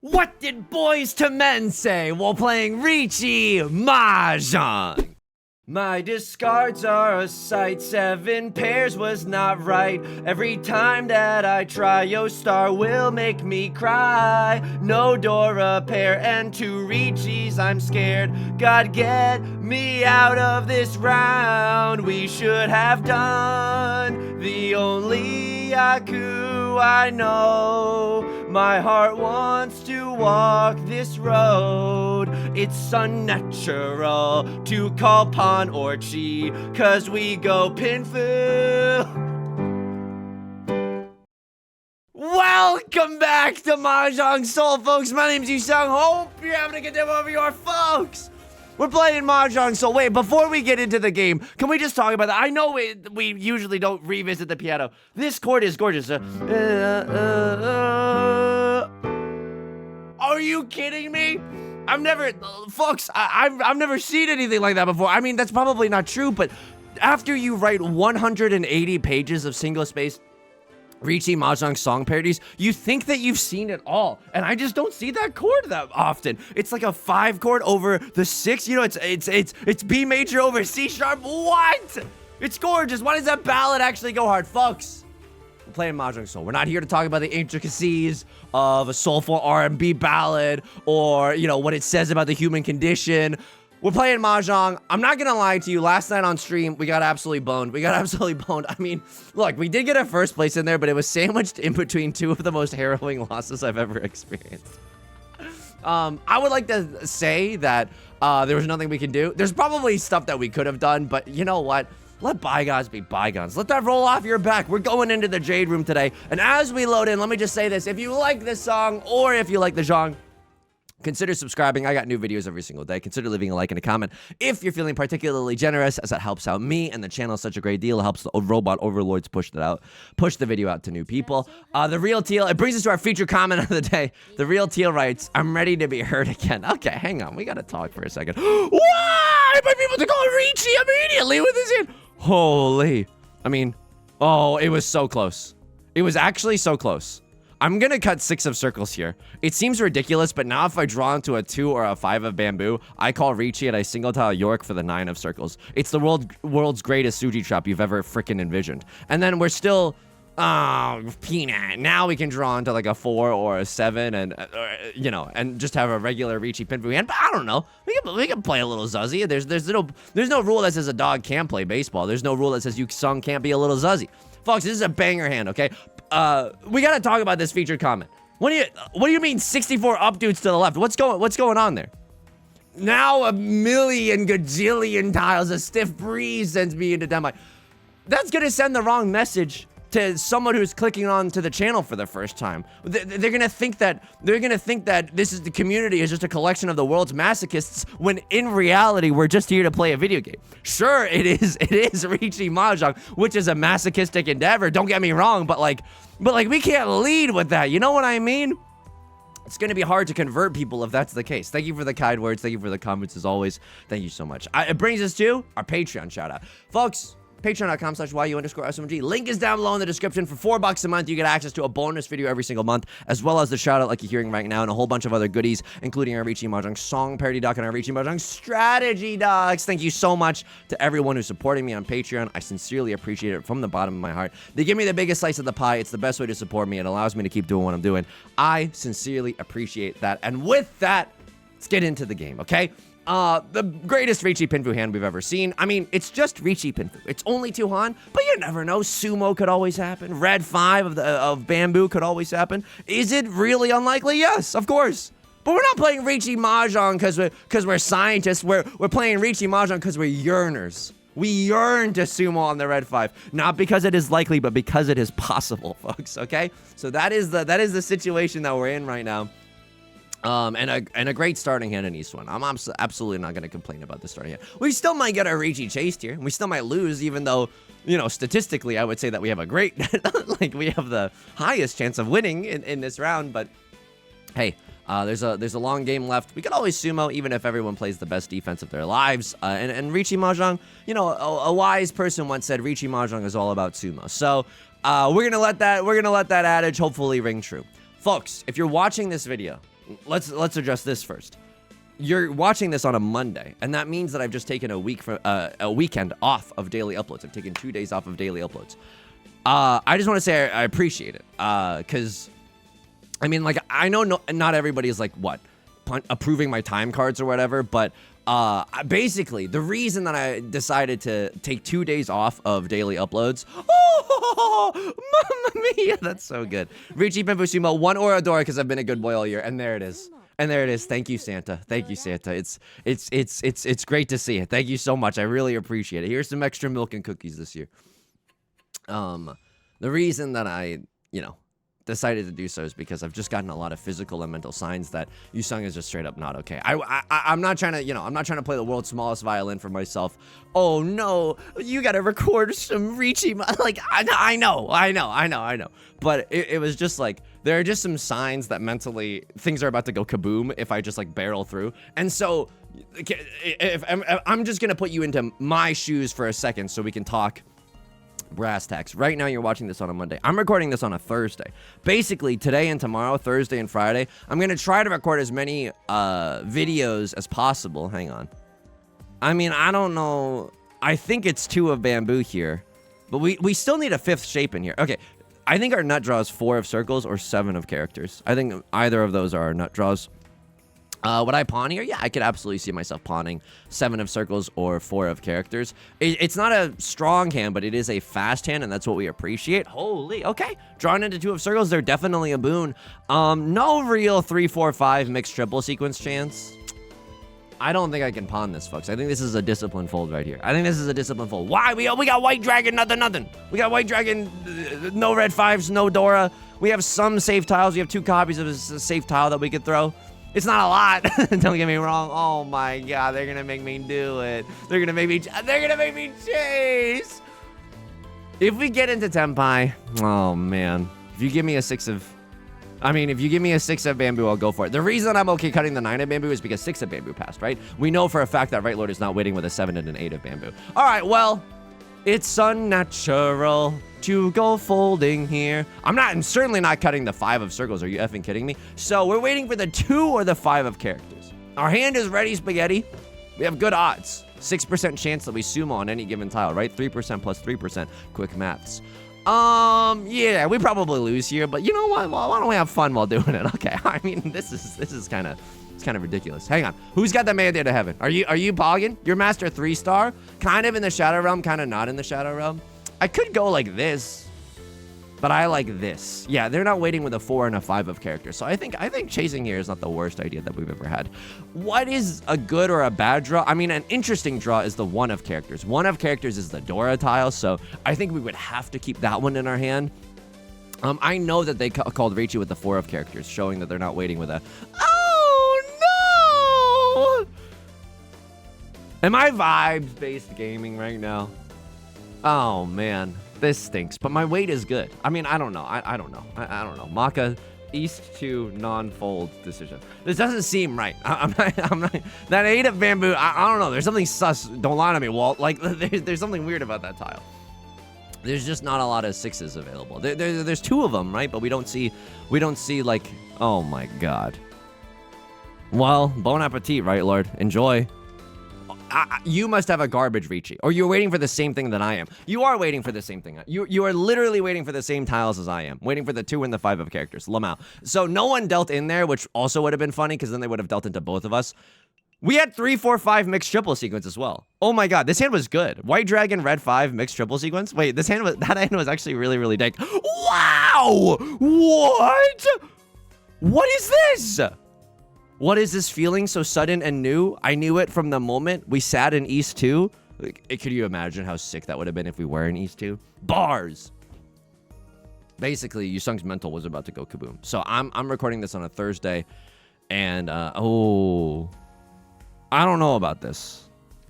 What did boys to men say while playing Riichi Mahjong? My discards are a sight, 7 pairs was not right. Every time that I try, yo star will make me cry. No Dora pair and 2 Riichis, I'm scared. God get me out of this round. We should have done the only Yaku I know. My heart wants to walk this road. It's unnatural to call pawn or chi, cause we go pinfu. Welcome back to Mahjong Soul, folks. My name's Yusong. Hope you're having a good day over your folks. We're playing Mahjong Soul. Wait, before we get into the game, can we just talk about that? I know we usually don't revisit the piano. This chord is gorgeous. Are you kidding me? I've never seen anything like that before. I mean, that's probably not true, but after you write 180 pages of single-spaced Riichi Mahjong song parodies, you think that you've seen it all, and I just don't see that chord that often. It's like a 5 chord over the 6. You know, it's B major over C sharp. What? It's gorgeous. Why does that ballad actually go hard, folks? We're playing Mahjong Soul. We're not here to talk about the intricacies of a soulful R&B ballad or, you know, what it says about the human condition. We're playing Mahjong. I'm not gonna lie to you, last night on stream, we got absolutely boned. I mean, look, we did get a first place in there, but it was sandwiched in between 2 of the most harrowing losses I've ever experienced. I would like to say that there was nothing we can do. There's probably stuff that we could have done, but you know what? Let bygones be bygones. Let that roll off your back. We're going into the Jade Room today, and as we load in, let me just say this. If you like this song, or if you like the genre, consider subscribing. I got new videos every single day. Consider leaving a like and a comment if you're feeling particularly generous, as that helps out me, and the channel is such a great deal. It helps the robot overlords push the video out to new people. The Real Teal, it brings us to our featured comment of the day. The Real Teal writes, I'm ready to be heard again. Okay, hang on. We gotta talk for a second. Why am I able to call Riichi immediately with his hand? Holy. I mean, oh, it was so close. It was actually so close. I'm gonna cut 6 of circles here. It seems ridiculous, but now if I draw into a 2 or a 5 of bamboo, I call Riichi and I single tile York for the 9 of circles. It's the world's greatest Suji trap you've ever freaking envisioned. And then we're still, peanut. Now we can draw into like a 4 or a 7 and, you know, and just have a regular Riichi pinfu hand. But I don't know. We can play a little zuzzy. There's no rule that says a dog can't play baseball. There's no rule that says Yusong can't be a little zuzzy. Folks, this is a banger hand, okay? We gotta talk about this featured comment. What do you mean 64 up dudes to the left? What's going on there? Now a million gajillion tiles, a stiff breeze sends me into demi. That's gonna send the wrong message to someone who's clicking on to the channel for the first time. They're gonna think that this is the community is just a collection of the world's masochists, when in reality we're just here to play a video game. Sure, it is Riichi Mahjong, which is a masochistic endeavor. Don't get me wrong, but like we can't lead with that. You know what I mean? It's gonna be hard to convert people if that's the case. Thank you for the kind words. Thank you for the comments as always. Thank you so much. It brings us to our Patreon shout out, folks. Patreon.com/YU_SMG. Link is down below in the description. For $4 a month, you get access to a bonus video every single month, as well as the shout out like you're hearing right now, and a whole bunch of other goodies, including our Riichi Mahjong song parody doc and our Riichi Mahjong strategy docs. Thank you so much to everyone who's supporting me on Patreon. I sincerely appreciate it from the bottom of my heart. They give me the biggest slice of the pie. It's the best way to support me. It allows me to keep doing what I'm doing. I sincerely appreciate that. And with that, let's get into the game, okay? The greatest Riichi pinfu hand we've ever seen. I mean, it's just Riichi pinfu. It's only 2 Han, but you never know. Sumo could always happen. Red 5 of bamboo could always happen. Is it really unlikely? Yes, of course. But we're not playing Riichi Mahjong because we're scientists. We're playing Riichi Mahjong because we're yearners. We yearn to sumo on the red 5, not because it is likely, but because it is possible, folks. Okay, so that is the situation that we're in right now. And a great starting hand in East one. I'm absolutely not going to complain about the starting hand. We still might get our Riichi chased here. We still might lose, even though, you know, statistically, I would say that we have a great, like, we have the highest chance of winning in this round. But hey, there's a long game left. We could always sumo, even if everyone plays the best defense of their lives. And Riichi Mahjong, you know, a wise person once said Riichi Mahjong is all about sumo. So we're gonna let that adage hopefully ring true. Folks, if you're watching this video, let's address this first. You're watching this on a Monday, and that means that I've just taken a weekend off of daily uploads. I've taken 2 days off of daily uploads. I just want to say I appreciate it, because, I mean, like, I know not everybody is, like, approving my time cards or whatever, but basically, the reason that I decided to take 2 days off of daily uploads, oh, mamma mia, that's so good. Riichi Sumo, 1 Oradora, because I've been a good boy all year, and there it is. And there it is. Thank you, Santa. Thank you, Santa. It's great to see it. Thank you so much. I really appreciate it. Here's some extra milk and cookies this year. The reason that I, decided to do so is because I've just gotten a lot of physical and mental signs that Yusong is just straight up not okay. I'm not trying to, I'm not trying to play the world's smallest violin for myself. Oh no, you gotta record some Riichi. Like, I know. But it was just like, there are just some signs that mentally things are about to go kaboom if I just like barrel through. And so if I'm just gonna put you into my shoes for a second so we can talk brass tacks. Right now you're watching this on a Monday. I'm recording this on a Thursday. Basically, today and tomorrow, Thursday and Friday, I'm going to try to record as many videos as possible. Hang on. I mean, I don't know. I think it's 2 of bamboo here, but we still need a 5th shape in here. Okay, I think our nut draw is 4 of circles or 7 of characters. I think either of those are our nut draws. Would I pawn here? Yeah, I could absolutely see myself pawning 7 of circles or 4 of characters. It's not a strong hand, but it is a fast hand, and that's what we appreciate. Holy, okay. Drawn into 2 of circles, they're definitely a boon. No real 3-4-5 mixed triple sequence chance. I don't think I can pawn this, folks. I think this is a discipline fold right here. Why? We got white dragon, nothing. We got white dragon, no red 5s, no Dora. We have some safe tiles. We have 2 copies of a safe tile that we could throw. It's not a lot. Don't get me wrong. Oh my god, they're gonna make me do it. They're gonna make me chase. If we get into Tenpai, oh man. If you give me a 6 of bamboo, I'll go for it. The reason I'm okay cutting the 9 of bamboo is because 6 of bamboo passed, right? We know for a fact that Right Lord is not waiting with a 7 and an 8 of bamboo. All right, well, it's unnatural to go folding here. I'm certainly not cutting the 5 of circles. Are you effing kidding me? So we're waiting for the 2 or the 5 of characters. Our hand is ready, spaghetti. We have good odds. 6% chance that we sumo on any given tile, right? 3% plus 3%. Quick maths. Yeah, we probably lose here, but you know what? Why don't we have fun while doing it? Okay, I mean, this is kind of... It's kind of ridiculous. Hang on. Who's got the mandate to heaven? Are you Poggin? Your master 3-star? Kind of in the shadow realm, kind of not in the shadow realm. I could go like this, but I like this. Yeah, they're not waiting with a 4 and a 5 of characters. So I think chasing here is not the worst idea that we've ever had. What is a good or a bad draw? I mean, an interesting draw is the 1 of characters. 1 of characters is the Dora tile, so I think we would have to keep that one in our hand. I know that they called Riichi with the 4 of characters, showing that they're not waiting with a... Am I vibes-based gaming right now? Oh, man. This stinks. But my weight is good. I mean, I don't know. I don't know. I don't know. Maka, East 2, non-fold decision. This doesn't seem right. I'm not... That 8 of bamboo, I don't know. There's something sus. Don't lie to me, Walt. Like, there's something weird about that tile. There's just not a lot of 6s available. There's 2 of them, right? But we don't see, like... Oh, my God. Well, bon appetit, right, Lord? Enjoy. You must have a garbage Riichi, or you're waiting for the same thing that I am. You are waiting for the same thing. You are literally waiting for the same tiles as I am, waiting for the 2 and the 5 of characters. Lamau. So no one dealt in there, which also would have been funny, because then they would have dealt into both of us. We had 3-4-5 mixed triple sequence as well. Oh my god, this hand was good. White dragon, red 5 mixed triple sequence. Wait, that hand was actually really dank. Wow! What? What is this? What is this feeling so sudden and new? I knew it from the moment we sat in East 2. Could you imagine how sick that would have been if we were in East 2? Bars! Basically, Yusong's mental was about to go kaboom. So I'm recording this on a Thursday, and oh, I don't know about this.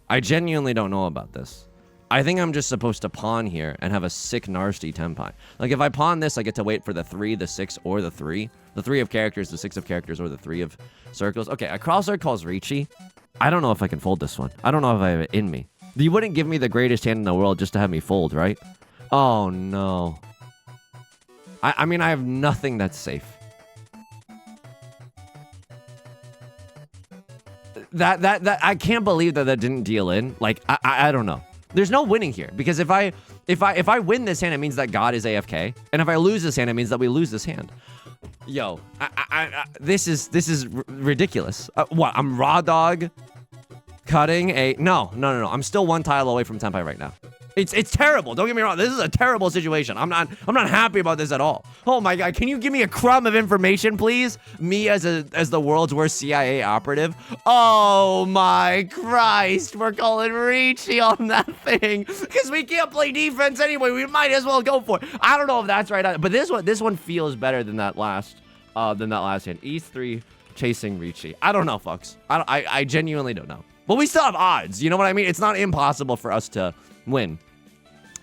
I genuinely don't know about this. I think I'm just supposed to pawn here and have a sick nasty Tenpai. Like, if I pawn this, I get to wait for the 3, the 6, or the 3. The 3 of characters, the 6 of characters, or the 3 of circles. Okay, a crosser calls Riichi. I don't know if I can fold this one. I don't know if I have it in me. You wouldn't give me the greatest hand in the world just to have me fold, right? Oh, no. I mean, I have nothing that's safe. that I can't believe that didn't deal in. Like, I don't know. There's no winning here, because if I win this hand, it means that God is AFK, and if I lose this hand, it means that we lose this hand. Yo, this is ridiculous. What? I'm raw dog cutting a no. I'm still one tile away from Tenpai right now. It's terrible. Don't get me wrong. This is a terrible situation. I'm not happy about this at all. Oh my god, can you give me a crumb of information, please? Me as the world's worst CIA operative. Oh my Christ, we're calling Riichi on that thing because we can't play defense anyway. We might as well go for it. I don't know if that's right, but this one feels better than that last hand. E3 chasing Riichi. I don't know, folks. I genuinely don't know. But we still have odds. You know what I mean? It's not impossible for us to win.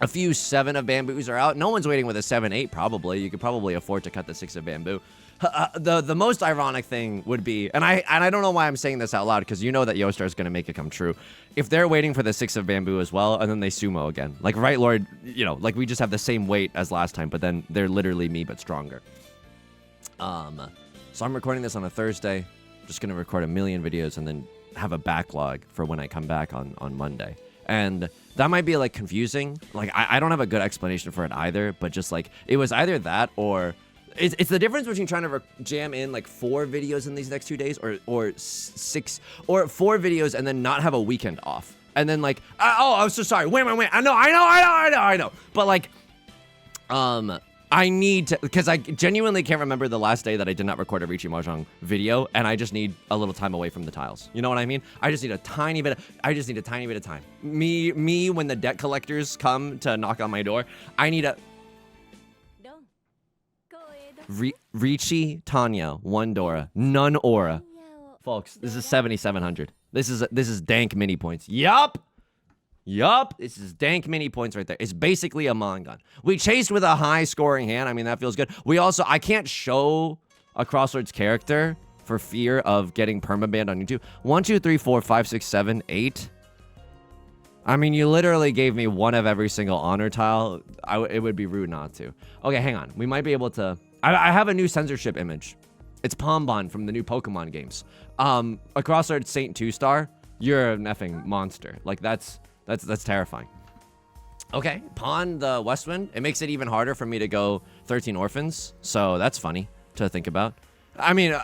A few 7 of bamboos are out. No one's waiting with a 7-8, probably. You could probably afford to cut the 6 of bamboo. The most ironic thing would be, and I don't know why I'm saying this out loud, because you know that Yostar is going to make it come true. If they're waiting for the 6 of bamboo as well, and then they sumo again. Like, right, Lord, you know, like we just have the same weight as last time, but then they're literally me, but stronger. So I'm recording this on a Thursday. I'm just going to record a million videos and then have a backlog for when I come back on Monday. And that might be like confusing. Like I don't have a good explanation for it either, but just like it was either that or it's the difference between trying to jam in like 4 videos in these next 2 days or 6 or 4 videos and then not have a weekend off. And then like, oh, I'm so sorry. Wait. I know. But like, I need to, because I genuinely can't remember the last day that I did not record a Riichi Mahjong video, and I just need a little time away from the tiles. You know what I mean? I just need a tiny bit of time. Me, when the debt collectors come to knock on my door, I need a... Riichi, Tanya, 1 Dora, none Aura. Folks, this is 7,700. This is dank mini points. Yup! This is dank mini points right there. It's basically a Mangan. We chased with a high scoring hand. I mean, that feels good. We also, I can't show a Crossroads character for fear of getting permabanned on YouTube. 1, 2, 3, 4, 5, 6, 7, 8. I mean, you literally gave me 1 of every single honor tile. It would be rude not to. Okay, hang on. We might be able to... I have a new censorship image. It's Pombon from the new Pokemon games. A Crossroads Saint 2-star. You're an effing monster. Like, that's terrifying. Okay, pawn the Westwind. It makes it even harder for me to go 13 orphans. So that's funny to think about. I mean,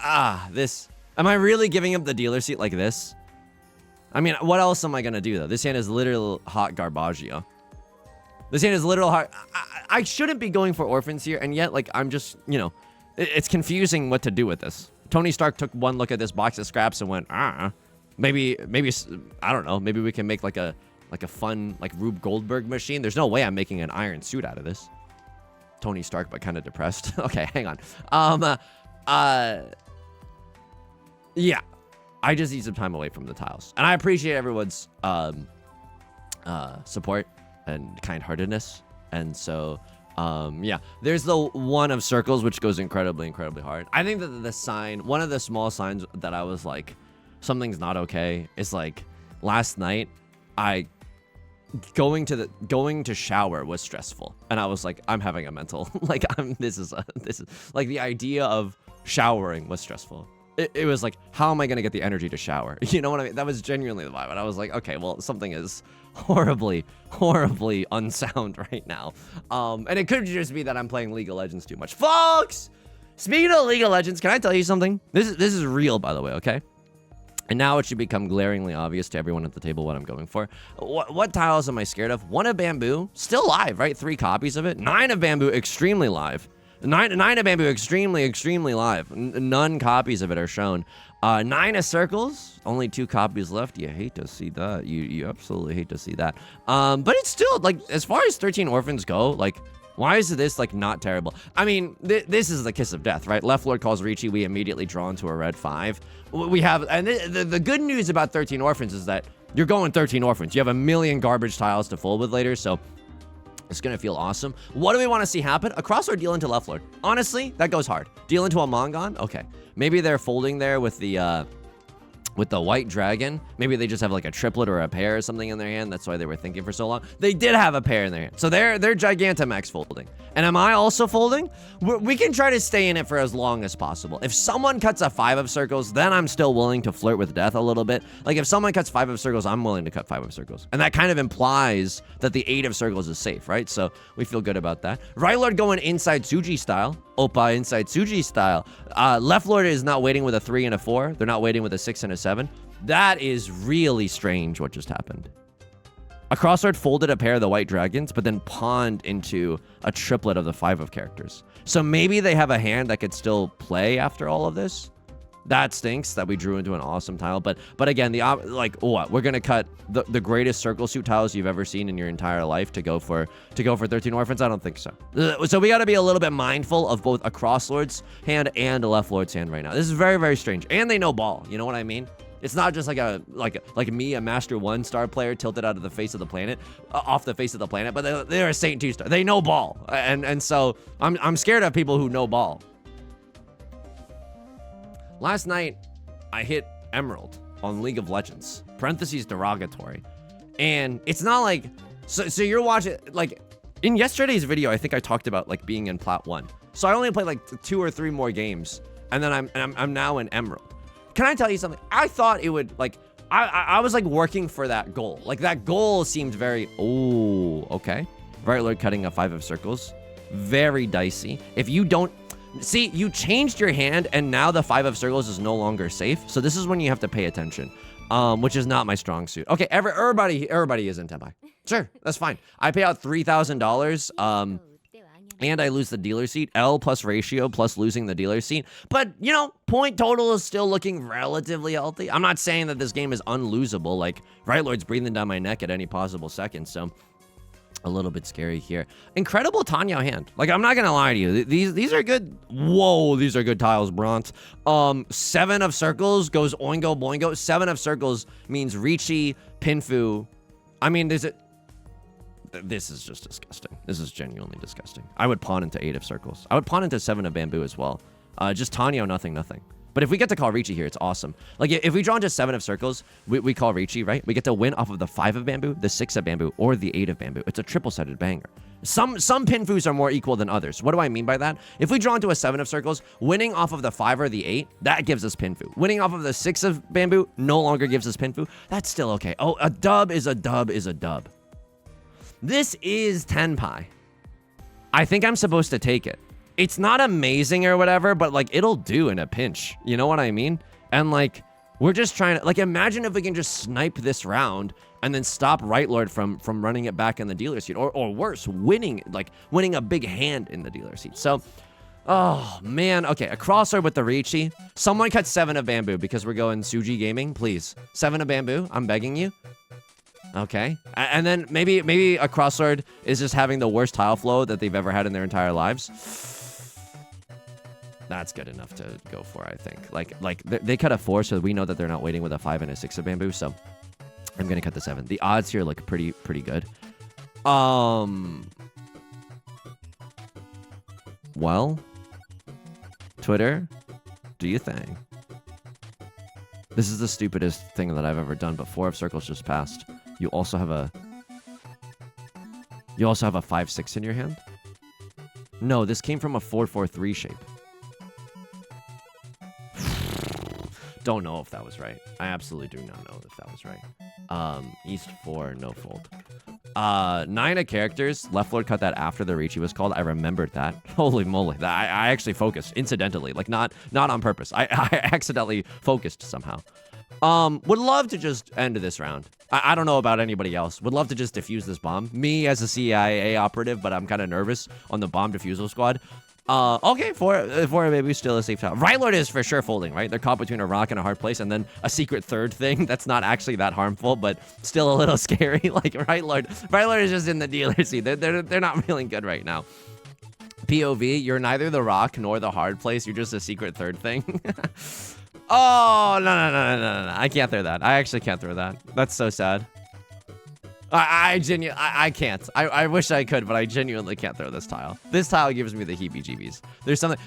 this... Am I really giving up the dealer seat like this? I mean, what else am I going to do, though? This hand is literal hot garbaggio. This hand is literal hot... I shouldn't be going for orphans here, and yet, like, I'm just, you know... It's confusing what to do with this. Tony Stark took one look at this box of scraps and went, maybe, I don't know, maybe we can make, like a fun, like, Rube Goldberg machine. There's no way I'm making an iron suit out of this. Tony Stark, but kind of depressed. Okay, hang on. Yeah. I just need some time away from the tiles. And I appreciate everyone's support and kind-heartedness. And so, yeah. There's the 1 of circles, which goes incredibly, incredibly hard. I think that the sign, one of the small signs that I was like, something's not okay, is like, last night, going to shower was stressful. And I was like, I'm having a mental, like, this is like the idea of showering was stressful. It was like, how am I going to get the energy to shower? You know what I mean? That was genuinely the vibe. And I was like, okay, well, something is horribly, horribly unsound right now. And it could just be that I'm playing League of Legends too much. Folks, speaking of League of Legends, can I tell you something? This is real, by the way, okay? And now it should become glaringly obvious to everyone at the table what I'm going for. What tiles am I scared of? 1 of bamboo, still live, right? 3 copies of it. 9 of bamboo, extremely live. 9 of bamboo, extremely, extremely live. None copies of it are shown. 9 of circles, only 2 copies left. You hate to see that. You absolutely hate to see that. But it's still, like, as far as 13 orphans go, like, why is this, like, not terrible? I mean, this is the kiss of death, right? Left Lord calls Riichi. We immediately draw into a red 5. We have, and the good news about 13 orphans is that you're going 13 orphans. You have a million garbage tiles to fold with later, so it's gonna feel awesome. What do we want to see happen? A crossroad deal into left lord. Honestly, that goes hard. Deal into a Mangan? Okay. Maybe they're folding there with the with the white dragon. Maybe they just have like a triplet or a pair or something in their hand. That's why they were thinking for so long. They did have a pair in their hand. So they're Gigantamax folding. And am I also folding? We can try to stay in it for as long as possible. If someone cuts a 5 of circles, then I'm still willing to flirt with death a little bit. Like if someone cuts 5 of circles, I'm willing to cut 5 of circles. And that kind of implies that the 8 of circles is safe, right? So we feel good about that. Right Lord going inside Tsuji style. Oppa inside Tsuji style. Left Lord is not waiting with a 3 and a 4. They're not waiting with a 6 and a 7. That is really strange what just happened. A Crossword folded a pair of the white dragons, but then pawned into a triplet of the 5 of characters. So maybe they have a hand that could still play after all of this. That stinks that we drew into an awesome tile. But again, we're gonna cut the greatest circle suit tiles you've ever seen in your entire life to go for 13 orphans? I don't think so. So we gotta be a little bit mindful of both a Crosslord's hand and a Left Lord's hand right now. This is very, very strange. And they know ball. You know what I mean? It's not just like me, a Master 1-star player tilted out of the face of the planet, off the face of the planet, but they're a Saint 2-star. They know ball. And so I'm scared of people who know ball. Last night, I hit Emerald on League of Legends, parentheses derogatory. And it's not like, so you're watching, like, in yesterday's video, I think I talked about, like, being in Plat 1. So I only played, like, 2 or 3 more games, and then I'm now in Emerald. Can I tell you something? I thought it would, like, I was, like, working for that goal. Like, that goal seemed very, okay. Right Lord cutting a 5 of circles. Very dicey. If you don't, see, you changed your hand, and now the 5 of circles is no longer safe. So this is when you have to pay attention, which is not my strong suit. Okay, everybody is in Tenpai. Sure, that's fine. I pay out $3,000, and I lose the dealer seat. L plus ratio plus losing the dealer seat. But, you know, point total is still looking relatively healthy. I'm not saying that this game is unlosable. Like, Right Lord's breathing down my neck at any possible second, so a little bit scary here. Incredible Tanyo hand. Like, I'm not gonna lie to you. These are good. Whoa, these are good tiles, Bronze. 7 of circles goes oingo boingo. 7 of circles means Riichi, Pinfu. I mean, this is just disgusting. This is genuinely disgusting. I would pawn into 8 of circles. I would pawn into 7 of bamboo as well. Just Tanyo, nothing. But if we get to call Riichi here, it's awesome. Like, if we draw into 7 of circles, we call Riichi, right? We get to win off of the 5 of bamboo, the 6 of bamboo, or the 8 of bamboo. It's a triple-sided banger. Some Pinfus are more equal than others. What do I mean by that? If we draw into a 7 of circles, winning off of the 5 or the 8, that gives us Pinfu. Winning off of the 6 of bamboo no longer gives us Pinfu. That's still okay. Oh, a dub is a dub is a dub. This is Tenpai. I think I'm supposed to take it. It's not amazing or whatever, but, like, it'll do in a pinch. You know what I mean? And, like, we're just trying to, like, imagine if we can just snipe this round and then stop Right Lord from running it back in the dealer seat. Or worse, winning a big hand in the dealer seat. So, oh, man. Okay, a Crosslord with the Riichi. Someone cut 7 of bamboo because we're going Suji Gaming, please. 7 of bamboo, I'm begging you. Okay, and then maybe a Crosslord is just having the worst tile flow that they've ever had in their entire lives. That's good enough to go for, I think. Like they cut a 4, so we know that they're not waiting with a 5 and a 6 of bamboo. So I'm gonna cut the 7. The odds here look pretty good. Well, Twitter, do you think? This is the stupidest thing that I've ever done. But 4 of circles just passed. You also have a 5-6 in your hand? No, this came from a 4-4-3 shape. Don't know if that was right. I absolutely do not know if that was right. East 4, no fold. 9 of characters. Left Lord cut that after the Riichi was called. I remembered that. Holy moly. I actually focused incidentally. Like, not on purpose. I accidentally focused somehow. Would love to just end this round. I don't know about anybody else. Would love to just defuse this bomb. Me as a CIA operative, but I'm kind of nervous on the bomb defusal squad. Okay, 4 maybe still a safe tile. Right Lord is for sure folding, right? They're caught between a rock and a hard place, and then a secret third thing that's not actually that harmful, but still a little scary. Like, Right Lord is just in the dealer seat. They're not feeling good right now. POV, you're neither the rock nor the hard place. You're just a secret third thing. Oh, no. I can't throw that. I actually can't throw that. That's so sad. I can't. I wish I could, but I genuinely can't throw this tile. This tile gives me the heebie-jeebies.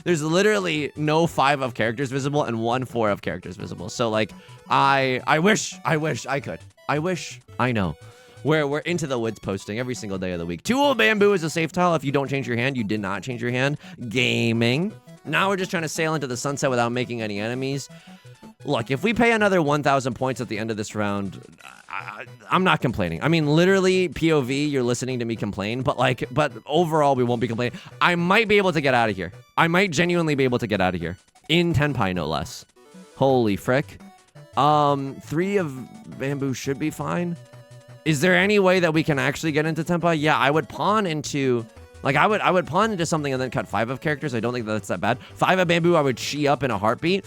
There's literally no 5 of characters visible and 1 4 of characters visible. So like, I wish I could. I wish I know. We're into the woods posting every single day of the week. 2 of bamboo is a safe tile. If you don't change your hand, you did not change your hand. Gaming. Now we're just trying to sail into the sunset without making any enemies. Look, if we pay another 1,000 points at the end of this round, I'm not complaining. I mean, literally, POV, you're listening to me complain, but overall, we won't be complaining. I might be able to get out of here. I might genuinely be able to get out of here. In Tenpai, no less. Holy frick. 3 of bamboo should be fine. Is there any way that we can actually get into Tenpai? Yeah, I would pawn into... Like, I would pawn into something and then cut 5 of characters. I don't think that's that bad. 5 of bamboo, I would chi up in a heartbeat.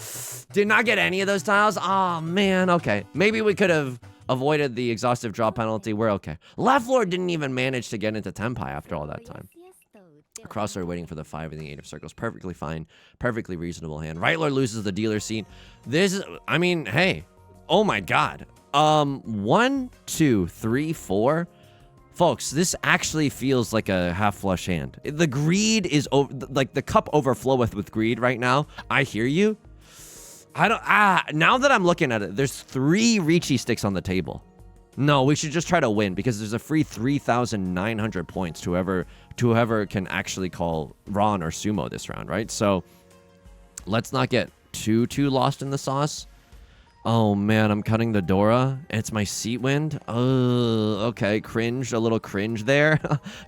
Did not get any of those tiles. Oh, man. Okay. Maybe we could have avoided the exhaustive draw penalty. We're okay. Left Lord didn't even manage to get into Tenpai after all that time. Crossword waiting for the 5 and the 8 of circles. Perfectly fine. Perfectly reasonable hand. Right Lord loses the dealer seat. This is, I mean, hey. Oh, my God. 1, 2, 3, 4... Folks, this actually feels like a half-flush hand. The greed is, like, the cup overfloweth with greed right now. I hear you. Now that I'm looking at it, there's 3 Riichi sticks on the table. No, we should just try to win because there's a free 3,900 points to whoever can actually call Ron or Sumo this round, right? So let's not get too lost in the sauce. Oh, man, I'm cutting the Dora. It's my seat wind. Okay, cringe, a little cringe there.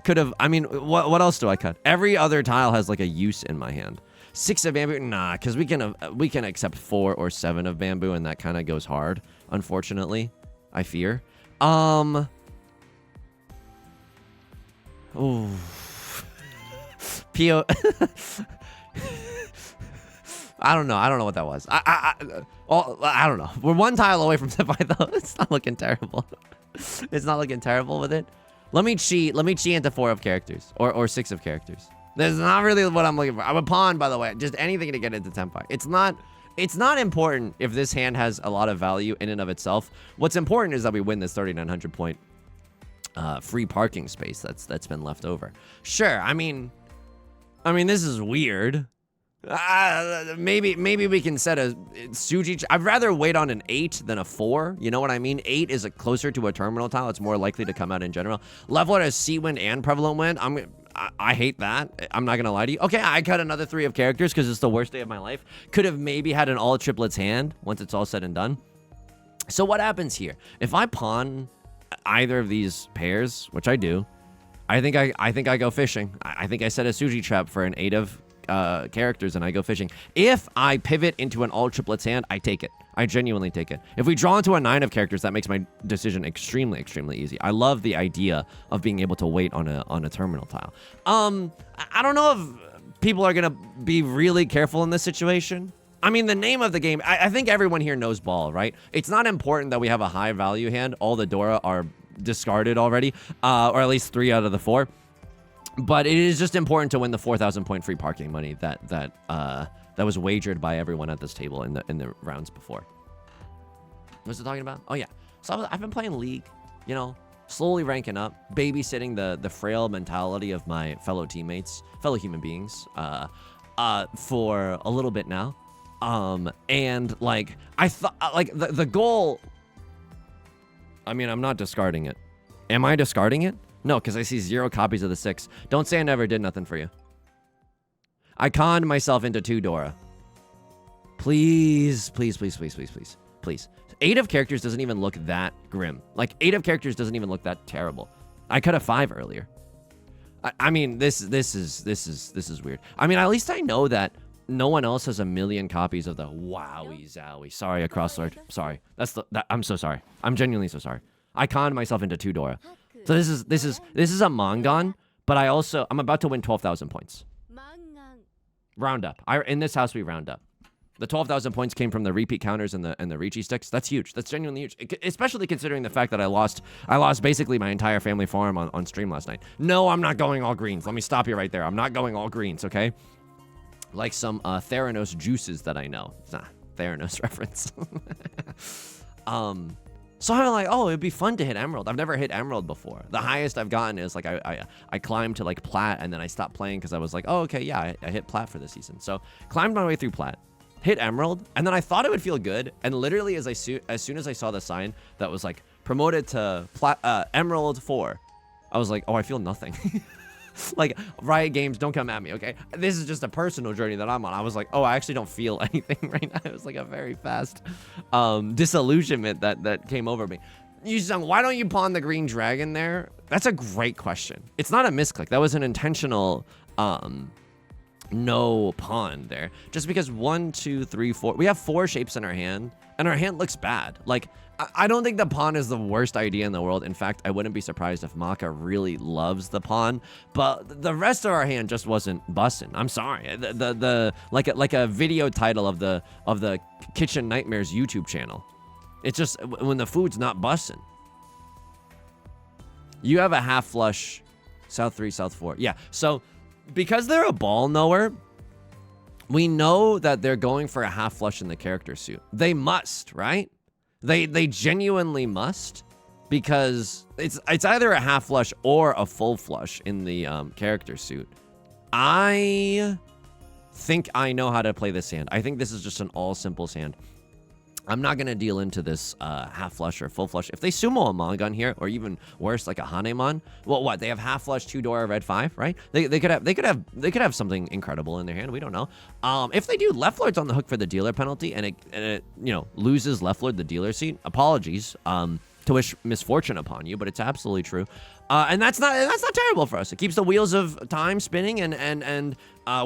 Could have, I mean, what else do I cut? Every other tile has like a use in my hand. 6 of bamboo, nah, because we can accept 4 or 7 of bamboo, and that kind of goes hard, unfortunately, I fear. Oh. P.O. I don't know what that was. I don't know. We're 1 tile away from Senpai though. It's not looking terrible. It's not looking terrible with it. Let me cheat into 4 of characters or 6 of characters. That's not really what I'm looking for. I'm a pawn, by the way. Just anything to get into Senpai. It's not important if this hand has a lot of value in and of itself. What's important is that we win this 3,900 point free parking space that's been left over. Sure. I mean, this is weird. Maybe we can set a Suji. I'd rather wait on an 8 than a 4. You know what I mean? 8 is closer to a terminal tile. It's more likely to come out in general. Level has Sea Wind and Prevalent Wind. I hate that. I'm not gonna lie to you. Okay, I cut another 3 of characters because it's the worst day of my life. Could have maybe had an all triplets hand once it's all said and done. So what happens here? If I pawn either of these pairs, which I do, I think I go fishing. I think I set a Suji trap for an 8 of characters and I go fishing. If I pivot into an all triplets hand, I take it. I genuinely take it. If we draw into a 9 of characters, that makes my decision extremely easy. I love the idea of being able to wait on a terminal tile. I don't know if people are gonna be really careful in this situation. I mean, the name of the game, I think everyone here knows ball, right? It's not important that we have a high value hand. All the Dora are discarded already, or at least 3 out of the 4. But it is just important to win the 4,000 point free parking money that was wagered by everyone at this table in the rounds before. What was I talking about? Oh yeah, so I've been playing League, you know, slowly ranking up, babysitting the frail mentality of my fellow teammates, fellow human beings, for a little bit now. And like I thought, like the goal. I mean, I'm not discarding it. Am I discarding it? No, because I see 0 copies of the 6. Don't say I never did nothing for you. I conned myself into 2 Dora. Please. 8 of characters doesn't even look that grim. Like 8 of characters doesn't even look that terrible. I cut a 5 earlier. I mean, this is weird. I mean, at least I know that no one else has a million copies of the wowie zowie. Sorry, a crosslord. Sorry. I'm so sorry. I'm genuinely so sorry. I conned myself into 2 Dora. So this is a Mangan, but I'm about to win 12,000 points. Round up. In this house we round up. The 12,000 points came from the repeat counters and the Riichi sticks. That's huge. That's genuinely huge, especially considering the fact that I lost basically my entire family farm on stream last night. No, I'm not going all greens. Let me stop you right there. I'm not going all greens, okay? Like some Theranos juices that I know. Theranos reference. So I'm like, oh, it'd be fun to hit Emerald. I've never hit Emerald before. The highest I've gotten is like I climbed to like Plat, and then I stopped playing because I was like, oh, okay, yeah, I hit Plat for this season. So climbed my way through Plat, hit Emerald, and then I thought it would feel good. And literally as soon as I saw the sign that was like promoted to Emerald 4, I was like, oh, I feel nothing. Like, Riot Games, don't come at me, okay? This is just a personal journey that I'm on. I was like, oh, I actually don't feel anything right now. It was like a very fast disillusionment that came over me. Yusong, why don't you pawn the green dragon there? That's a great question. It's not a misclick. That was an intentional no pawn there. Just because 1, 2, 3, 4. We have 4 shapes in our hand, and our hand looks bad. Like, I don't think the pawn is the worst idea in the world. In fact, I wouldn't be surprised if Maka really loves the pawn, but the rest of our hand just wasn't bussin'. I'm sorry. Like a video title of the Kitchen Nightmares YouTube channel. It's just when the food's not bussin'. You have a half flush, South 3, South 4. Yeah. So because they're a ball knower, we know that they're going for a half flush in the character suit. They must, right? They genuinely must, because it's either a half flush or a full flush in the character suit. I think I know how to play this hand. I think this is just an all simples hand. I'm not gonna deal into this half flush or full flush. If they sumo a Mangan here, or even worse, like a Hanemon, well, what, they have half flush, 2 Dora, red 5, right? They could have something incredible in their hand. We don't know. If they do, left lord's on the hook for the dealer penalty, and it you know, loses left lord the dealer seat. Apologies to wish misfortune upon you, but it's absolutely true. And that's not terrible for us. It keeps the wheels of time spinning, and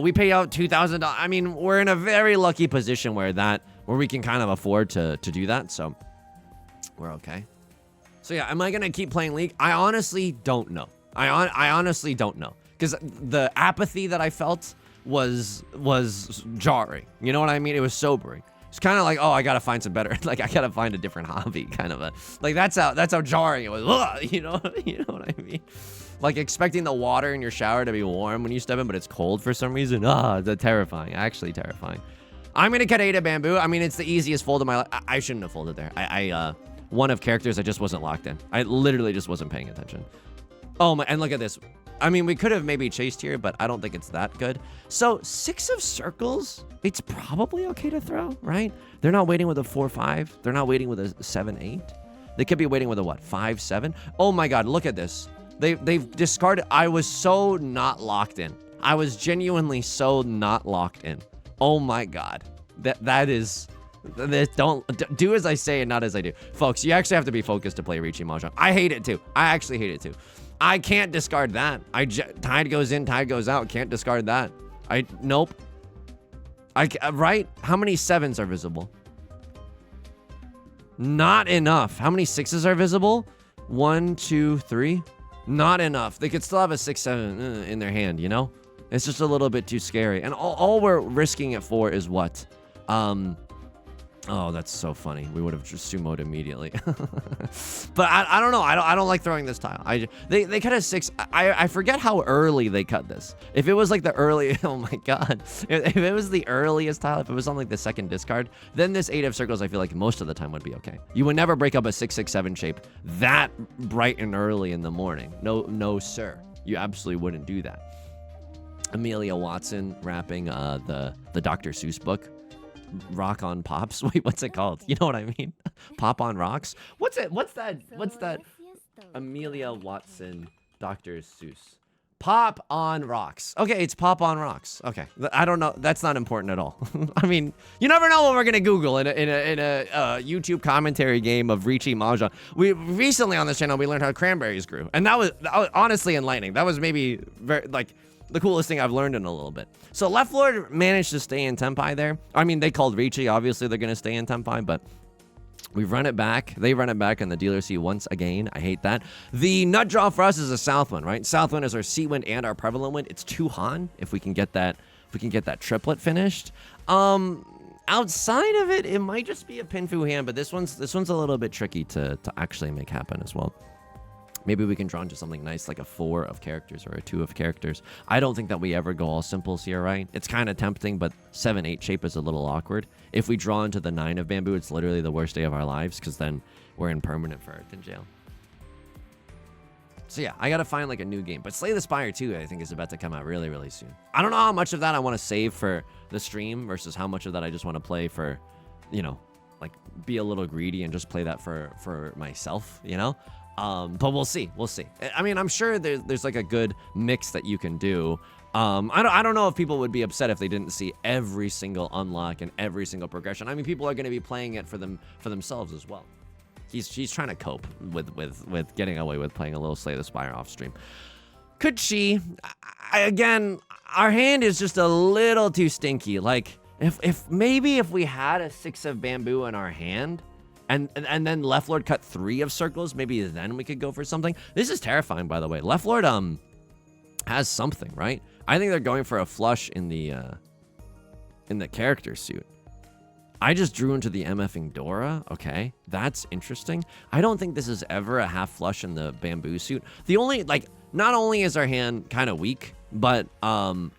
we pay out $2,000. I mean, we're in a very lucky position where we can kind of afford to do that, so we're okay. So yeah, am I gonna keep playing League? I honestly don't know. I honestly don't know, because the apathy that I felt was jarring. You know what I mean? It was sobering. It's kind of like, oh, I gotta find some better, like I gotta find a different hobby, kind of a, like that's how jarring it was. Ugh, you know what I mean? Like expecting the water in your shower to be warm when you step in, but it's cold for some reason. That's terrifying, actually terrifying. I'm gonna cut Ada Bamboo. I mean, it's the easiest fold of my life. I shouldn't have folded there. One of characters, I just wasn't locked in. I literally just wasn't paying attention. Oh my, and look at this. I mean, we could have maybe chased here, but I don't think it's that good. So 6 of circles, it's probably okay to throw, right? They're not waiting with a 4-5. They're not waiting with a 7-8. They could be waiting with a what, 5-7? Oh my God, look at this. They've discarded. I was so not locked in. I was genuinely so not locked in. Oh my God, that is, don't do as I say and not as I do, folks. You actually have to be focused to play Riichi Mahjong. I hate it too. I actually hate it too. I can't discard that. Tide goes in, tide goes out. Can't discard that. Nope. Right? How many 7s are visible? Not enough. How many 6s are visible? 1, 2, 3. Not enough. They could still have a 6-7 in their hand, you know? It's just a little bit too scary. And all we're risking it for is what? Oh, that's so funny. We would have just sumoed immediately. But I don't know. I don't like throwing this tile. They cut a 6. I forget how early they cut this. If it was like the early, oh my God. If it was the earliest tile, if it was on like the second discard, then this 8 of circles, I feel like most of the time would be okay. You would never break up a 6-6-7 shape that bright and early in the morning. No, sir. You absolutely wouldn't do that. Amelia Watson rapping the Dr. Seuss book. Rock on Pops. Wait, what's it called? You know what I mean? Pop on Rocks? What's that? Amelia Watson, Dr. Seuss. Pop on Rocks. Okay, it's Pop on Rocks. Okay, I don't know. That's not important at all. I mean, you never know what we're gonna Google in a YouTube commentary game of Riichi Mahjong. We recently on this channel we learned how cranberries grew, and that was honestly enlightening. That was maybe very like the coolest thing I've learned in a little bit. So left lord managed to stay in Tenpai there. I mean, they called Riichi. Obviously, they're gonna stay in Tenpai, but we run it back. They run it back in the dealer seat once again. I hate that. The nut draw for us is a south wind, right? South wind is our sea wind and our prevalent wind. It's 2 Han if we can get that. If we can get that triplet finished. Outside of it, it might just be a Pinfu hand, but this one's a little bit tricky to actually make happen as well. Maybe we can draw into something nice like a 4 of characters or a 2 of characters. I don't think that we ever go all simples here, right? It's kind of tempting, but 7-8 shape is a little awkward. If we draw into the 9 of bamboo, it's literally the worst day of our lives because then we're in permanent Earth in jail. So yeah, I gotta find like a new game. But Slay the Spire 2, I think, is about to come out really, really soon. I don't know how much of that I want to save for the stream versus how much of that I just want to play for, you know, like be a little greedy and just play that for myself, you know? But we'll see. We'll see. I mean, I'm sure there's like a good mix that you can do. I don't know if people would be upset if they didn't see every single unlock and every single progression. I mean, people are going to be playing it for themselves as well. She's trying to cope with getting away with playing a little Slay the Spire off stream. Could she? Again, our hand is just a little too stinky. Like if maybe if we had a 6 of bamboo in our hand. And then Left Lord cut 3 of circles. Maybe then we could go for something. This is terrifying, by the way. Left Lord has something, right? I think they're going for a flush in the character suit. I just drew into the MFing Dora. Okay, that's interesting. I don't think this is ever a half flush in the bamboo suit. The only not only is our hand kind of weak, but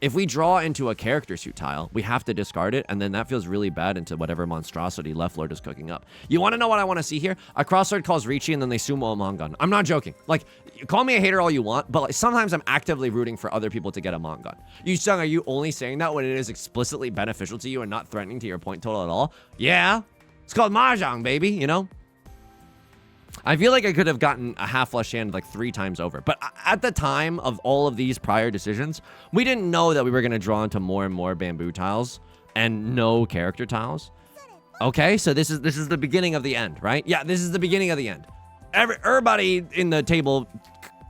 if we draw into a character suit tile, we have to discard it, and then that feels really bad into whatever monstrosity Left Lord is cooking up. You want to know what I want to see here? A crossword calls Riichi, and then they sumo a Mangan. I'm not joking. Like, call me a hater all you want, but like sometimes I'm actively rooting for other people to get a Mangan. Yusong, are you only saying that when it is explicitly beneficial to you and not threatening to your point total at all? Yeah. It's called Mahjong, baby, you know? I feel like I could have gotten a half flush hand like 3 times over. But at the time of all of these prior decisions, we didn't know that we were going to draw into more and more bamboo tiles and no character tiles. Okay, so this is the beginning of the end, right? Yeah, this is the beginning of the end. Everybody in the table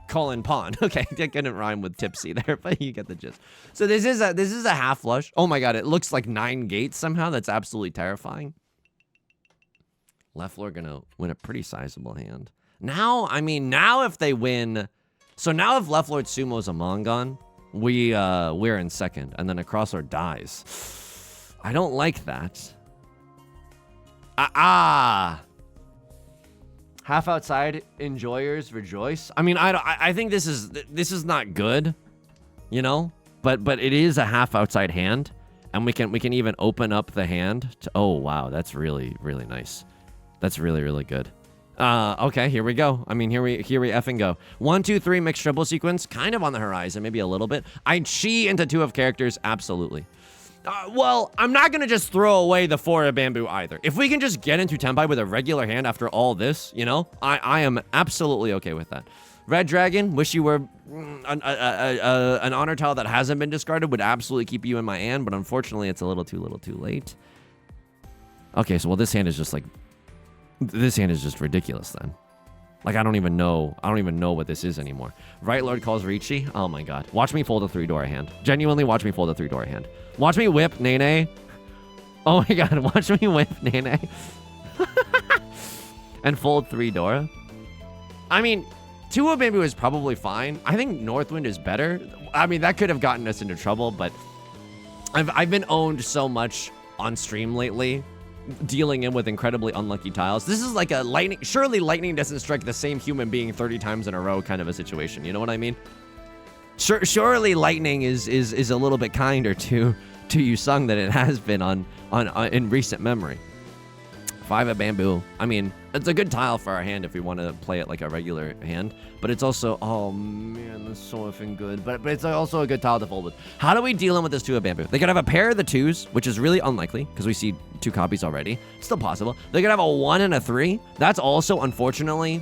calling pawn. Okay, that couldn't rhyme with tipsy there, but you get the gist. So this is a half flush. Oh my god, it looks like 9 gates somehow. That's absolutely terrifying. Left Lord gonna win a pretty sizable hand. Now, I mean, now if they win, so now if Left Lord sumos a Mangan, we're in second, and then a Crosslord dies. I don't like that. Half outside enjoyers rejoice. I mean, I think this is not good, you know, but it is a half outside hand, and we can even open up the hand to, oh wow, that's really, really nice. That's really, really good. Okay, here we go. I mean, here we effing go. 1, 2, 3 mixed triple sequence, kind of on the horizon, maybe a little bit. I'd chi into 2 of characters, absolutely. Well, I'm not gonna just throw away the 4 of bamboo either. If we can just get into Tenpai with a regular hand after all this, you know, I am absolutely okay with that. Red Dragon, wish you were an honor tile that hasn't been discarded, would absolutely keep you in my hand, but unfortunately, it's a little too late. Okay, so well, this hand is just like. This hand is just ridiculous then. Like, I don't even know what this is anymore. Right Lord calls Riichi. Oh my god. Watch me fold a 3-door hand. Genuinely watch me fold a 3-door hand. Watch me whip Nene. Oh my god, watch me whip Nene. And fold 3-door. I mean, 2 of bamboo is probably fine. I think Northwind is better. I mean, that could have gotten us into trouble, but I've been owned so much on stream lately, dealing in with incredibly unlucky tiles. This is like a lightning. Surely lightning doesn't strike the same human being 30 times in a row kind of a situation. You know what I mean? Surely lightning is a little bit kinder to Yusong than it has been on in recent memory. 5 of bamboo. I mean, it's a good tile for our hand if we want to play it like a regular hand, but it's also, oh man, that's so effing good. But it's also a good tile to fold with. How do we deal in with this 2 of bamboo? They could have a pair of the 2s, which is really unlikely because we see 2 copies already. Still possible. They could have a 1 and a 3. That's also, unfortunately,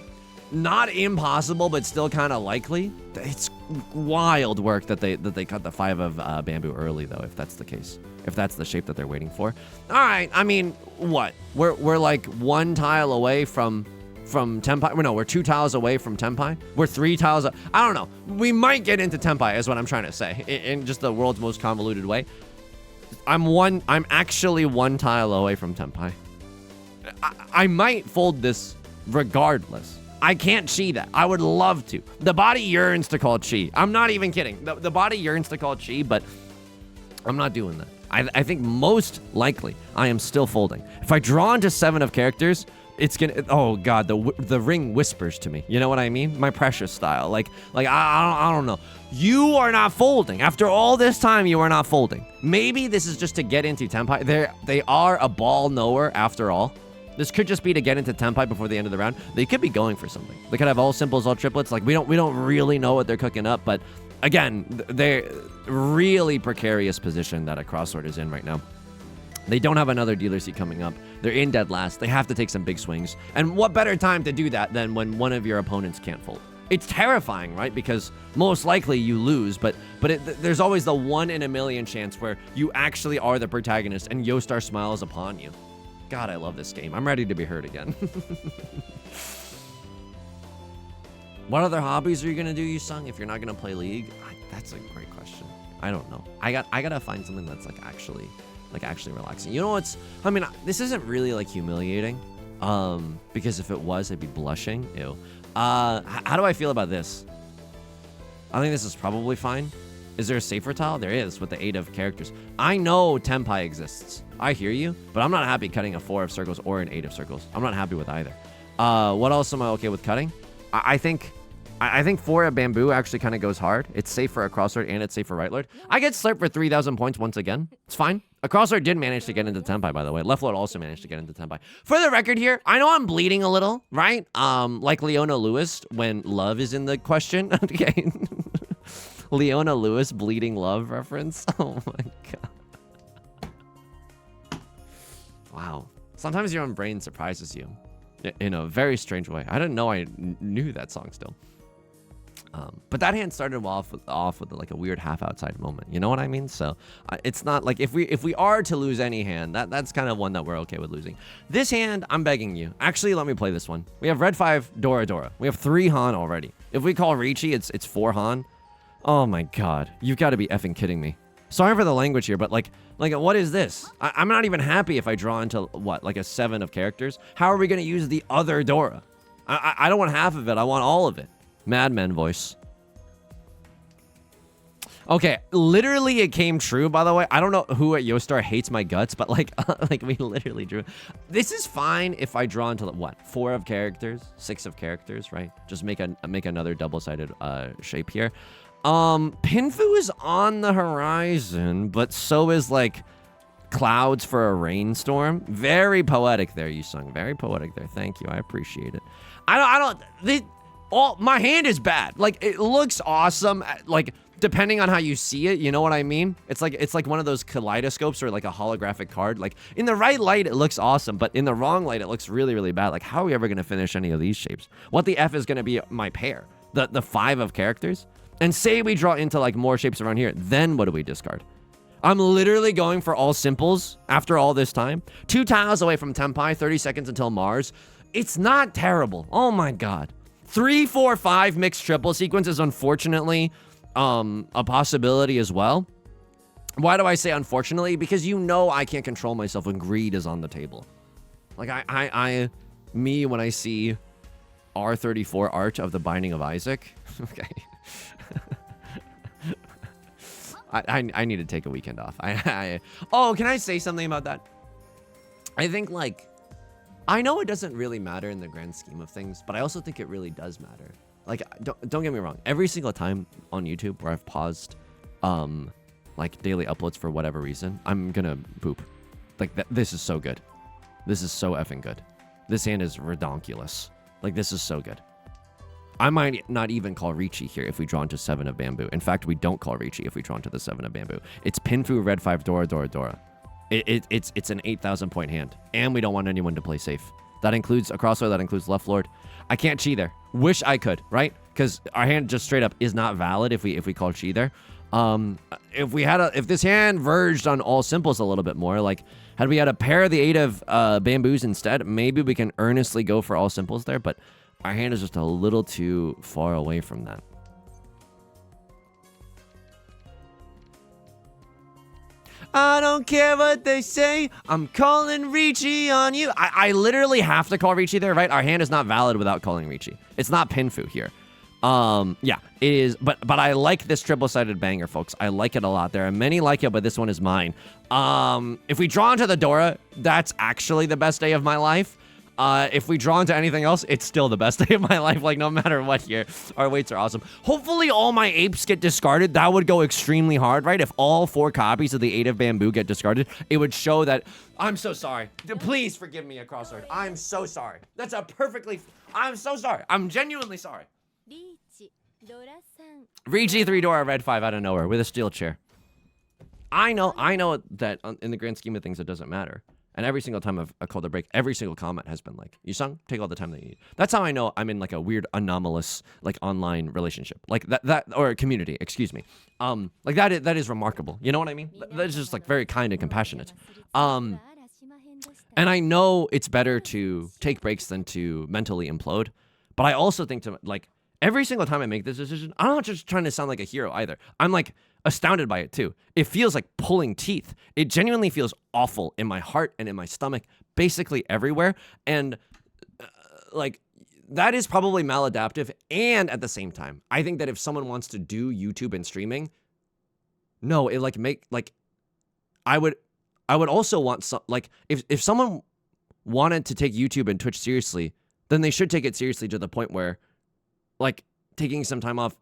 not impossible, but still kind of likely. It's wild work that they cut the 5 of bamboo early, though, if that's the case. If that's the shape that they're waiting for. All right, I mean, what? We're like 1 tile away from Tenpai. No, we're 2 tiles away from Tenpai. We're 3 tiles. I don't know. We might get into Tenpai, is what I'm trying to say, in just the world's most convoluted way. I'm actually 1 tile away from Tenpai. I might fold this regardless. I can't chi that. I would love to. The body yearns to call chi. I'm not even kidding. The body yearns to call chi, but I'm not doing that. I think most likely I am still folding. If I draw into 7 of characters, it's gonna, oh god, the ring whispers to me. You know what I mean? My precious style. Like I don't know. You are not folding. After all this time, you are not folding. Maybe this is just to get into Tenpai. They are a ball knower after all. This could just be to get into Tenpai before the end of the round. They could be going for something. They could have all simples, all triplets. Like we don't really know what they're cooking up, but again, they're really precarious position that a crossword is in right now. They don't have another dealer seat coming up. They're in dead last. They have to take some big swings. And what better time to do that than when one of your opponents can't fold? It's terrifying, right? Because most likely you lose, but there's always the 1 in a million chance where you actually are the protagonist and Yostar smiles upon you. God, I love this game. I'm ready to be hurt again. What other hobbies are you gonna do, Yusong, if you're not gonna play League? That's a great question. I don't know. I gotta find something that's actually relaxing. You know what's? I mean, this isn't really like humiliating, because if it was, I'd be blushing. Ew. How do I feel about this? I think this is probably fine. Is there a safer tile? There is, with the 8 of characters. I know Tenpai exists. I hear you, but I'm not happy cutting a 4 of circles or an 8 of circles. I'm not happy with either. What else am I okay with cutting? I think 4 of bamboo actually kind of goes hard. It's safe for a crossword and it's safe for right lord. I get slurped for 3,000 points once again. It's fine. A crossword did manage to get into Tenpai, by the way. Left lord also managed to get into Tenpai. For the record here, I know I'm bleeding a little, right? Like Leona Lewis when love is in the question. Okay. Leona Lewis bleeding love reference. Oh my god. Wow. Sometimes your own brain surprises you in a very strange way. I didn't know I knew that song still. But that hand started off with like a weird half outside moment. You know what I mean? So it's not like if we are to lose any hand, that's kind of one that we're okay with losing. This hand, I'm begging you. Actually, let me play this one. We have red 5, Dora Dora. We have 3 Han already. If we call Riichi, it's 4 Han. Oh my god. You've got to be effing kidding me. Sorry for the language here, but like what is this? I'm not even happy if I draw into what, like a 7 of characters. How are we going to use the other Dora? I don't want half of it. I want all of it. Madman voice. Okay, literally it came true, by the way. I don't know who at Yostar hates my guts, but like we literally drew. This is fine if I draw into what, 4 of characters, 6 of characters, right? Just make another double-sided shape here. Pinfu is on the horizon, but so is like clouds for a rainstorm. Very poetic there, Yusong. Very poetic there. Thank you. I appreciate it. My hand is bad. Like, it looks awesome. Like, depending on how you see it, you know what I mean? It's like one of those kaleidoscopes or like a holographic card. Like, in the right light, it looks awesome, but in the wrong light, it looks really, really bad. Like, how are we ever going to finish any of these shapes? What the F is going to be my pair? The 5 of characters? And say we draw into like more shapes around here, then what do we discard? I'm literally going for all simples after all this time. 2 tiles away from Tenpai, 30 seconds until Mars. It's not terrible. Oh my god. 3, 4, 5 mixed triple sequence is unfortunately a possibility as well. Why do I say unfortunately? Because you know I can't control myself when greed is on the table. Like when I see R34 art of the Binding of Isaac. Okay. I need to take a weekend off. Oh, can I say something about that? I think like, I know it doesn't really matter in the grand scheme of things, but I also think it really does matter. Like, don't get me wrong. Every single time on YouTube where I've paused, like daily uploads for whatever reason, I'm gonna poop. Like, this is so good. This is so effing good. This hand is redonkulous. Like, this is so good. I might not even call Riichi here if we draw into 7 of bamboo. In fact, we don't call Riichi if we draw into the 7 of bamboo. It's Pinfu, red 5, Dora, Dora, Dora. It's an 8,000 point hand, and we don't want anyone to play safe. That includes a crossroad, that includes left lord. I can't chi there. Wish I could, right? Because our hand just straight up is not valid if we call chi there. If this hand verged on all simples a little bit more, like had we had a pair of the 8 of bamboos instead, maybe we can earnestly go for all simples there, but our hand is just a little too far away from that. I don't care what they say. I'm calling Riichi on you. I literally have to call Riichi there, right? Our hand is not valid without calling Riichi. It's not Pinfu here. Yeah, it is, but I like this triple-sided banger, folks. I like it a lot. There are many like it, but this one is mine. If we draw into the Dora, that's actually the best day of my life. If we draw into anything else, it's still the best day of my life, like no matter what here. Our weights are awesome. Hopefully all my apes get discarded. That would go extremely hard, right? If all 4 copies of the 8 of Bamboo get discarded, it would show that, I'm so sorry. Please forgive me, a crossword. I'm so sorry. That's a perfectly, I'm so sorry. I'm genuinely sorry. Riichi 3 Dora, red 5 out of nowhere with a steel chair. I know that in the grand scheme of things, it doesn't matter. And every single time I've called a break, every single comment has been like, Yusong, take all the time that you need. That's how I know I'm in like a weird anomalous like online relationship. Like that or a community, excuse me. Like that is remarkable. You know what I mean? That is just like very kind and compassionate. And I know it's better to take breaks than to mentally implode. But I also think to like every single time I make this decision, I'm not just trying to sound like a hero either. I'm like astounded by it too. It feels like pulling teeth. It genuinely feels awful in my heart and in my stomach, basically everywhere. And like that is probably maladaptive. And at the same time, I think that if someone wants to do YouTube and streaming, no, it like make like I would also want some like if someone wanted to take YouTube and Twitch seriously, then they should take it seriously to the point where like taking some time off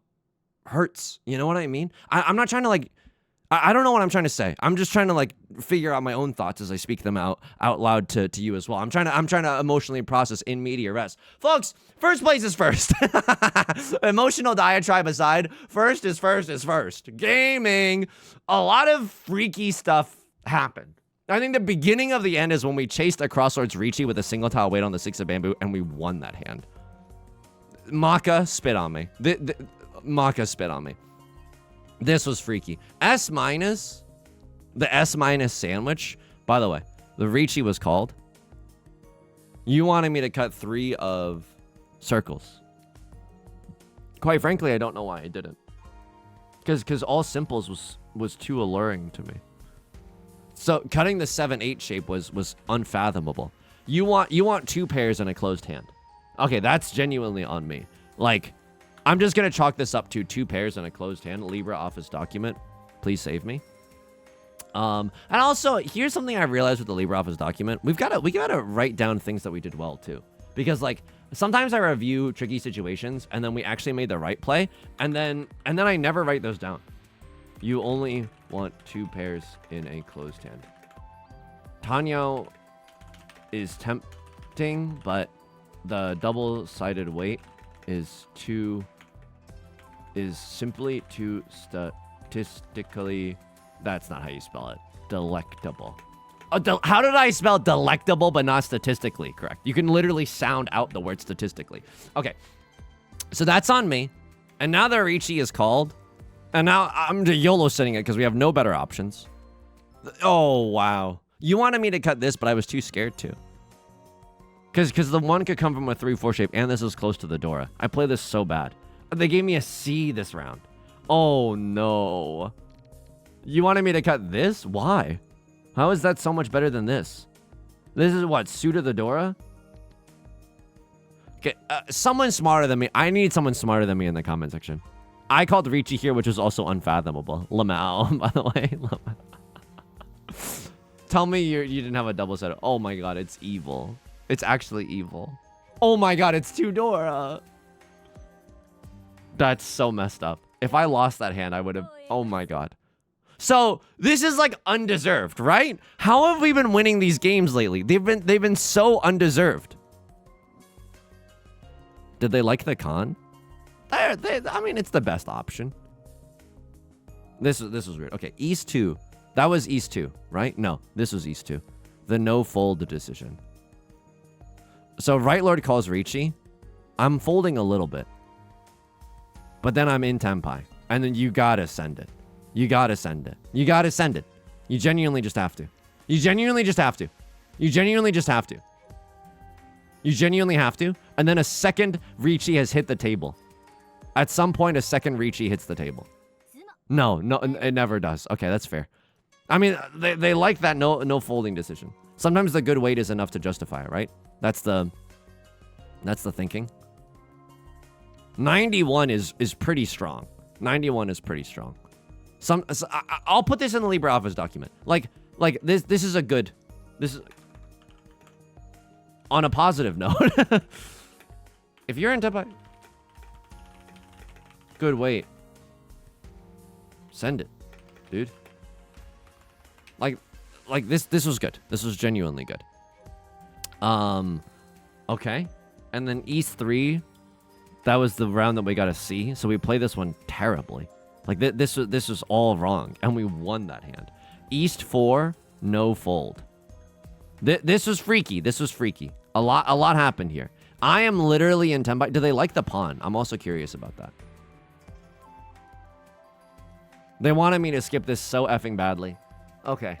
hurts. You know what I mean? I'm not trying to like, I don't know what I'm trying to say. I'm just trying to like figure out my own thoughts as I speak them out loud to you as well. I'm trying to emotionally process in media res. Folks, first place is first. Emotional diatribe aside, first is first. Gaming, a lot of freaky stuff happened. I think the beginning of the end is when we chased a Crossroads Riichi with a single tile weight on the 6 of Bamboo and we won that hand. Maka spit on me. Maka spit on me. This was freaky. S-, the S- sandwich. By the way, the Riichi was called. You wanted me to cut 3 of circles. Quite frankly, I don't know why I didn't. Because all simples was too alluring to me. So cutting the 7-8 shape was unfathomable. You want 2 pairs in a closed hand. Okay, that's genuinely on me. Like, I'm just going to chalk this up to 2 pairs in a closed hand. Libra office document. Please save me. And also, here's something I realized with the LibreOffice document. We gotta write down things that we did well, too. Because, like, sometimes I review tricky situations, and then we actually made the right play, and then I never write those down. You only want 2 pairs in a closed hand. Tenhou is tempting, but the double-sided weight is simply too statistically, that's not how you spell it, delectable. How did I spell delectable but not statistically correct? You can literally sound out the word statistically. Okay, so that's on me. And now the Riichi is called, and now I'm YOLO sitting it because we have no better options. Oh, wow. You wanted me to cut this, but I was too scared to. Because the one could come from a 3-4 shape, and this is close to the Dora. I play this so bad. They gave me a C this round. Oh, no. You wanted me to cut this? Why? How is that so much better than this? This is what, suit of the Dora? Okay, someone smarter than me. I need someone smarter than me in the comment section. I called Riichi here, which was also unfathomable. Lamau, by the way. Tell me you didn't have a double set. Oh my god, it's evil. It's actually evil. Oh my god, it's 2 Dora. That's so messed up. If I lost that hand, I would have... Oh my god. So, this is like undeserved, right? How have we been winning these games lately? They've been so undeserved. Did they like the con? I mean, it's the best option. This was weird. Okay, East 2. That was East 2, right? No, this was East 2. The no fold decision. So Right Lord calls Riichi. I'm folding a little bit. But then I'm in Tenpai. And then you gotta send it. You gotta send it. You gotta send it. You genuinely just have to. You genuinely just have to. You genuinely just have to. You genuinely have to. And then a second Riichi has hit the table. At some point, a second Riichi hits the table. No, it never does. Okay, that's fair. I mean, they like that no folding decision. Sometimes the good weight is enough to justify it, right? That's the thinking. 91 is pretty strong. 91 is pretty strong. I'll put this in the LibreOffice document. Like this is a good. This is on a positive note. If you're in Tenpai, good wait. Send it, dude. Like this was good. This was genuinely good. Okay. And then East 3, that was the round that we got a C. So we played this one terribly. Like this was all wrong, and we won that hand. East 4, no fold. This was freaky. This was freaky. A lot happened here. I am literally in Tenpai. Do they like the pawn? I'm also curious about that. They wanted me to skip this so effing badly. Okay.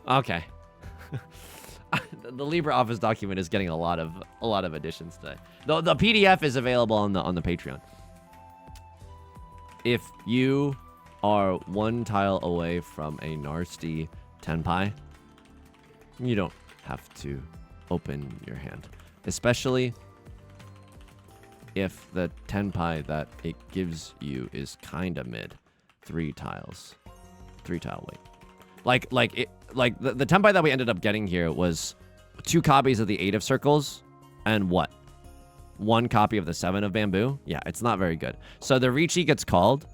Okay. The LibreOffice document is getting a lot of additions today. The PDF is available on the Patreon. If you are one tile away from a nasty Tenpai, you don't have to open your hand, especially if the Tenpai that it gives you is kind of mid. 3 tiles. 3 tile weight. The Tenpai that we ended up getting here was 2 copies of the 8 of circles and what? 1 copy of the 7 of bamboo? Yeah, it's not very good. So the Riichi gets called,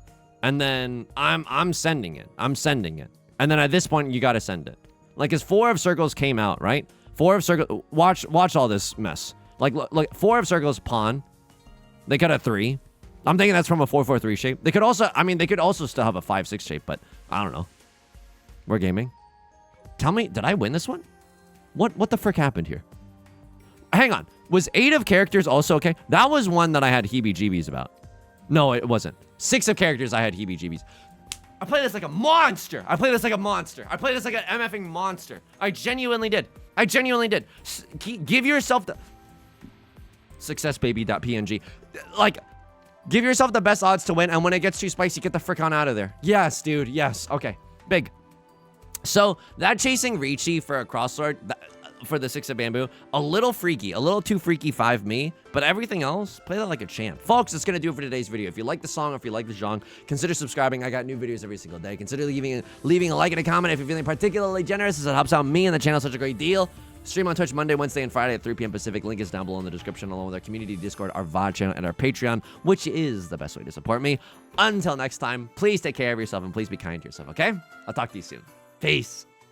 and then I'm sending it. I'm sending it. And then at this point, you gotta send it. Like, his 4 of circles came out, right? 4 of circles. Watch all this mess. Like 4 of circles, pawn. They cut a 3. I'm thinking that's from a 4-4-3 shape. They could also, they could also still have a 5-6 shape, but I don't know. We're gaming. Tell me, did I win this one? What the frick happened here? Hang on. Was 8 of characters also okay? That was one that I had heebie-jeebies about. No, it wasn't. 6 of characters I had heebie-jeebies. I played this like a monster. I played this like a monster. I played this like an MFing monster. I genuinely did. I genuinely did. Give yourself the... successbaby.png. Like, give yourself the best odds to win, and when it gets too spicy, get the frick on out of there. Yes, dude. Yes. Okay. Big. So, that chasing Riichi for a crossword, for the 6 of bamboo, a little freaky. A little too freaky 5 me, but everything else, play that like a champ. Folks, that's going to do it for today's video. If you like the song, or if you like the genre, consider subscribing. I got new videos every single day. Consider leaving a like and a comment if you're feeling particularly generous, as it helps out me and the channel such a great deal. Stream on Twitch Monday, Wednesday, and Friday at 3 p.m. Pacific. Link is down below in the description, along with our community Discord, our VOD channel, and our Patreon, which is the best way to support me. Until next time, please take care of yourself, and please be kind to yourself, okay? I'll talk to you soon. Peace.